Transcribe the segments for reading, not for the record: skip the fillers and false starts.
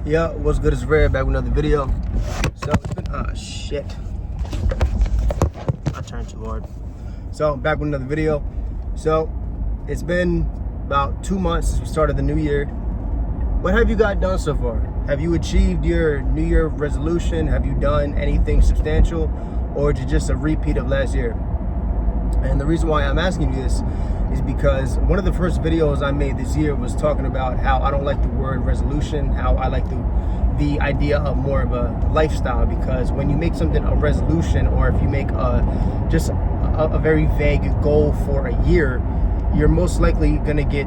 Yeah, what's good is Red, back with another video. So it's been, shit. I turned too hard. So back with another video. So it's been about 2 months since we started the new year. What have you got done so far? Have you achieved your New Year resolution? Have you done anything substantial? Or is it just a repeat of last year? And the reason why I'm asking you this is because one of the first videos I made this year was talking about how I don't like the word resolution, how I like the idea of more of a lifestyle, because when you make something a resolution, or if you make a very vague goal for a year, you're most likely gonna get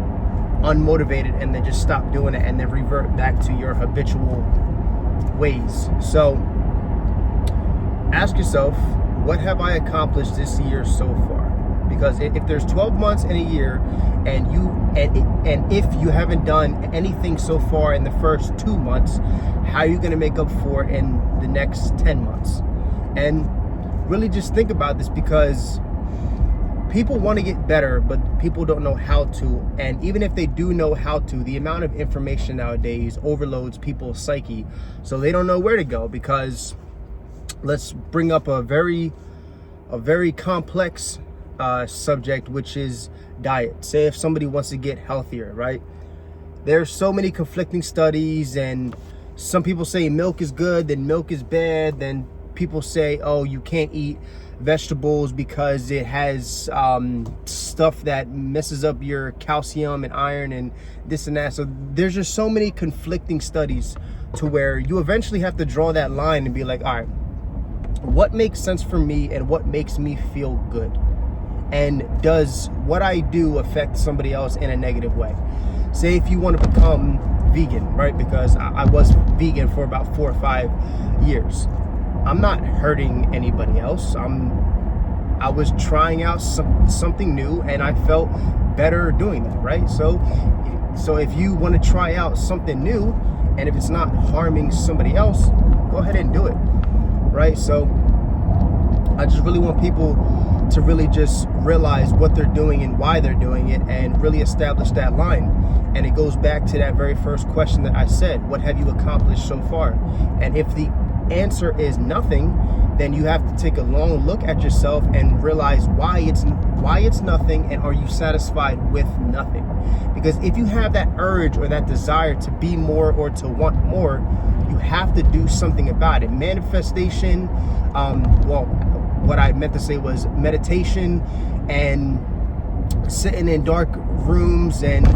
unmotivated and then just stop doing it and then revert back to your habitual ways. So ask yourself, what have I accomplished this year so far? Because if there's 12 months in a year and if you haven't done anything so far in the first 2 months, how are you going to make up for it in the next 10 months? And really just think about this, because people want to get better, but people don't know how to. And even if they do know how to, the amount of information nowadays overloads people's psyche, so they don't know where to go. Because let's bring up a very complex subject, which is diet. Say if somebody wants to get healthier, right? There's so many conflicting studies, and some people say milk is good, then milk is bad, then people say, oh, you can't eat vegetables because it has stuff that messes up your calcium and iron and this and that. So there's just so many conflicting studies to where you eventually have to draw that line and be like, all right, what makes sense for me and what makes me feel good? And does what I do affect somebody else in a negative way? Say if you want to become vegan, right? Because I was vegan for about 4 or 5 years. I'm not hurting anybody else. I was trying out something new, and I felt better doing that, right? So if you want to try out something new, and if it's not harming somebody else, go ahead and do it, right? So I just really want people to really just realize what they're doing and why they're doing it, and really establish that line. And it goes back to that very first question that I said, what have you accomplished so far? And if the answer is nothing, then you have to take a long look at yourself and realize why it's nothing, and are you satisfied with nothing? Because if you have that urge or that desire to be more or to want more, you have to do something about it. Manifestation, what I meant to say was meditation, and sitting in dark rooms and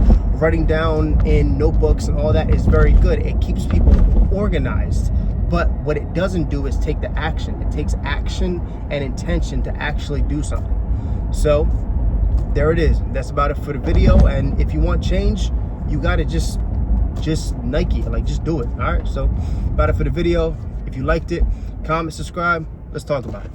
writing down in notebooks and all that is very good. It keeps people organized. But what it doesn't do is take the action. It takes action and intention to actually do something. So there it is. That's about it for the video. And if you want change, you got to just Nike, like just do it. All right. So about it for the video. If you liked it, comment, subscribe. Let's talk about it.